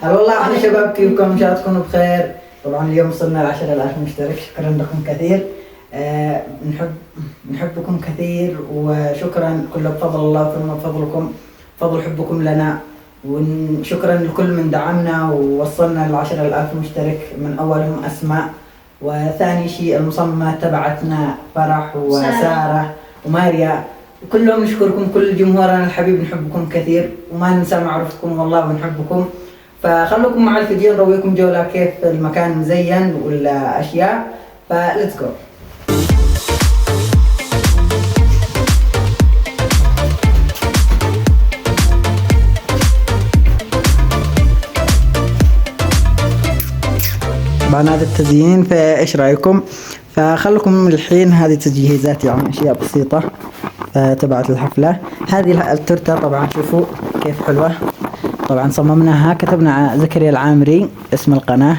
هلا والله احلى شباب، كيفكم؟ ان شاء الله تكونوا بخير. طبعا اليوم وصلنا ل10,000 مشترك، شكرا لكم كثير. نحبكم كثير وشكرا، كله بفضل الله ثم بفضلكم، فضل حبكم لنا. وشكرا لكل من دعمنا ووصلنا ل10,000 مشترك، من اولهم اسماء، وثاني شيء المصممات تبعتنا فرح وساره وماريا، كلهم نشكركم. كل جمهورنا الحبيب نحبكم كثير وما ننسى معروفكم والله ونحبكم. فخلوكم مع الفيديو نرويكم جولة كيف المكان مزين والاشياء. فليتس جو. طبعا هذا التزيين، فايش رايكم؟ فخلكم الحين، هذه تجهيزات يعني اشياء بسيطة تبعت الحفلة. هذه التورتة طبعا شوفوا كيف حلوة، طبعا صممناها، كتبنا زكريا العامري اسم القناة،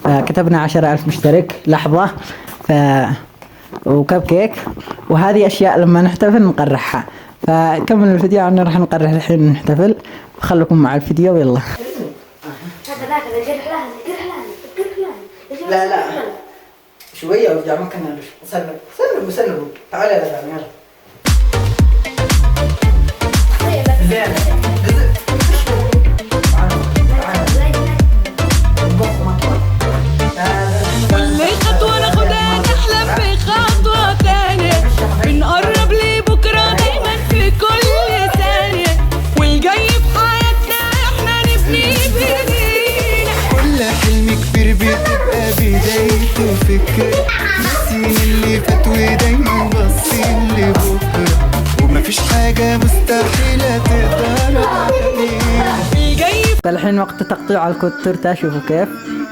كتبنا 10,000 مشترك لحظة، وكب كيك. وهذه اشياء لما نحتفل نقرحها. فكملوا الفيديو، عنا راح نقرح الحين نحتفل. خلكم مع الفيديو يلا. لا شوية وارجع مكاننا. سلموا تعالى يا زلمة يلا. كل خطوة ناخدها نحلم بخطوة تانية، بنقرب لبكرة دايما في كل ثانية، والجاي في حياتنا احنا نبني بايدينا. كل حلم كبير بتبقى بدايته فكرة، ناسيين اللي فات ودايما باصين لبكرة، ومفيش حاجة مستحيلة تقدر علينا. فالحين وقت تقطيع التورتة، شوفوا كيف.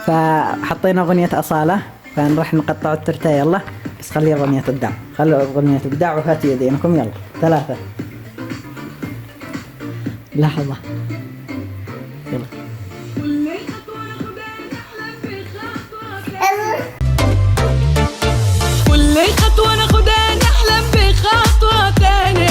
فحطينا أغنية أصالة، فنروح نقطع التورتة يلا. بس خلي أغنية إبداع، خلوا أغنية إبداع وهاتوا يدينكم يلا. 3 لحظة يلا. كل خطوة ناخدها نحلم بخطوة تانية،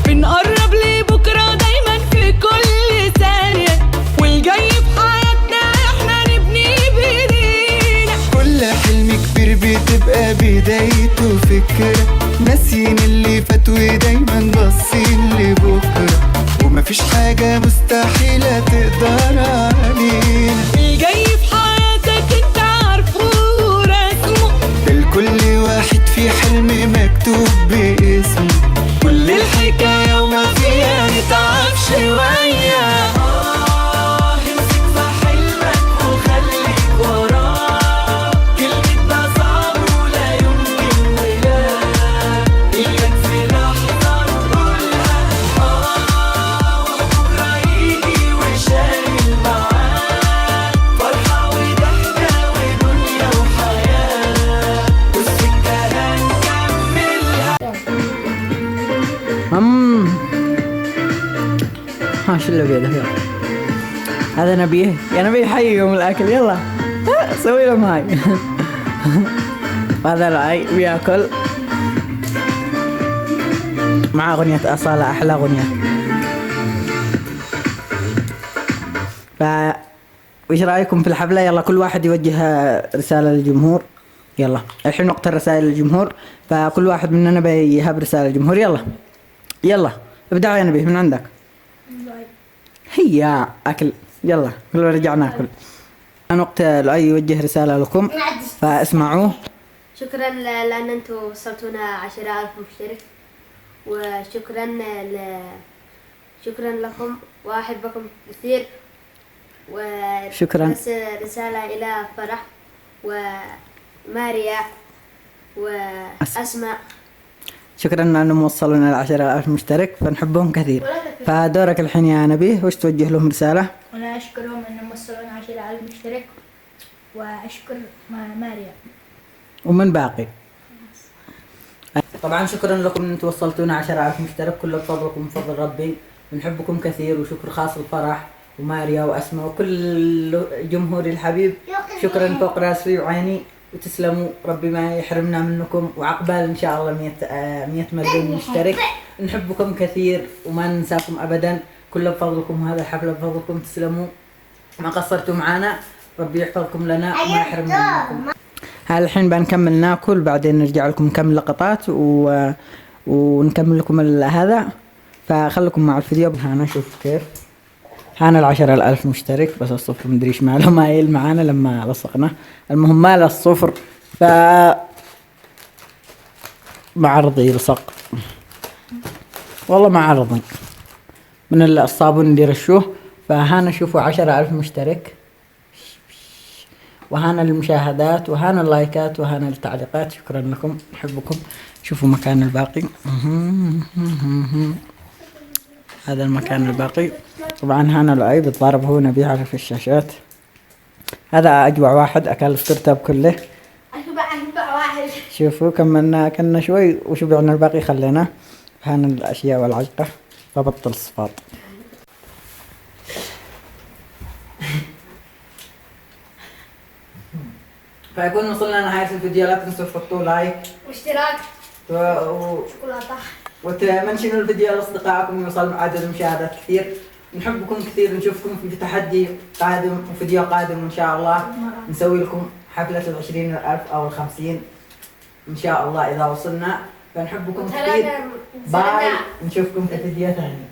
بنقرب لبكرة دايما في كل ثانية، والجاي في حياتنا احنا نبني بايدينا. كل حلم كبير بتبقى بدايته فكرة، ناسيين اللي فات ودايما باصين لبكرة، ومفيش حاجة مستحيلة تقدر علينا. الجاي في حياتك انت عارفه ورسمه، لكل واحد في حلم مكتوب باسمه، كل الحكاية وما فيها نتعب شوية. امسك في حلمك وخليك وراه، كلمتنا صعب ولا يمكن ولا إياك في لحظة نقولها وبكرة يجي وشايل معاه فرحة وضحكة ودنيا وحياة، والسكة هنكملها. ها شو اللي بيده يلا. هذا نبيه، يا نبيه حي يوم الأكل يلا. سوي لهم هاي. هذا العي بياكل مع أغنية أصالة، أحلى أغنية. وإيش رأيكم في الحفلة؟ يلا كل واحد يوجه رسالة للجمهور. يلا الحين وقت الرسائل للجمهور، فكل واحد مننا بيهب رسالة للجمهور. يلا ابدأ يا نبيه من عندك. هيا أكل يلا، كل رجع ناكل. الآن وقت لؤي يوجه رسالة لكم، فاسمعوه. شكرا لأن أنتم وصلتونا 10,000 مشترك، وشكرا شكرا لكم وأحبكم كثير. شكرا. رسالة إلى فرح وماريا وأسماء. شكرا أنهم وصلونا 10,000 مشترك، فنحبهم كثير. فدورك الحين يا نبيه، وش توجه لهم رسالة؟ أنا أشكرهم أنهم وصلونا 10,000 مشترك، وأشكر ماريا. ومن باقي؟ طبعا شكرا لكم أن توصلتونا 10,000 مشترك، كله بفضلكم بفضل ربي. بنحبكم كثير، وشكر خاص لفرح وماريا وأسماء وكل جمهوري الحبيب. شكرا فوق راسي وعيني، وتسلموا. ربي ما يحرمنا منكم، وعقبال إن شاء الله 100 مليون مشترك. نحبكم كثير وما ننساكم أبدا، كله بفضلكم، هذا الحفلة بفضلكم. تسلموا. ما قصرتوا معنا. ربي يحفظكم لنا وما يحرمنا منكم. هلا الحين بنكمل ناكل، بعدين نرجع لكم نكمل لقطات ونكمل لكم هذا. فخلكم مع الفيديو. هنا شوف كيف هنا 10,000 مشترك، بس الصفر مدريش ماله مايل معانا لما لصقنا. المهم ماله الصفر، ف معرضي يلصق والله، معرضي من الصابون اللي رشوه. فهنا شوفوا 10,000 مشترك، وهنا المشاهدات، وهنا اللايكات، وهنا التعليقات. شكرا لكم، نحبكم. شوفوا مكان الباقي. هذا المكان الباقي. طبعا هنا لؤي بيتضارب هو نبيع في الشاشات. هذا أجوع واحد أكل الترتب كله. أشبع واحد. شوفوا كملنا شوي وشبعنا، الباقي خليناه. هنا الأشياء والعجقة. فبطل الصفاط. فيكون وصلنا لنهاية الفيديو. لا تنسوا تحطوا لايك واشتراك و... شوكولاتة، وتمنشنوا الفيديو لأصدقائكم يوصل عدد المشاهدات كثير. نحبكم كثير، نشوفكم في تحدي قادم وفيديو قادم إن شاء الله. نسوي لكم حفلة 20,000 أو 50 إن شاء الله إذا وصلنا. فنحبكم كثير. باي، نشوفكم في فيديو ثاني.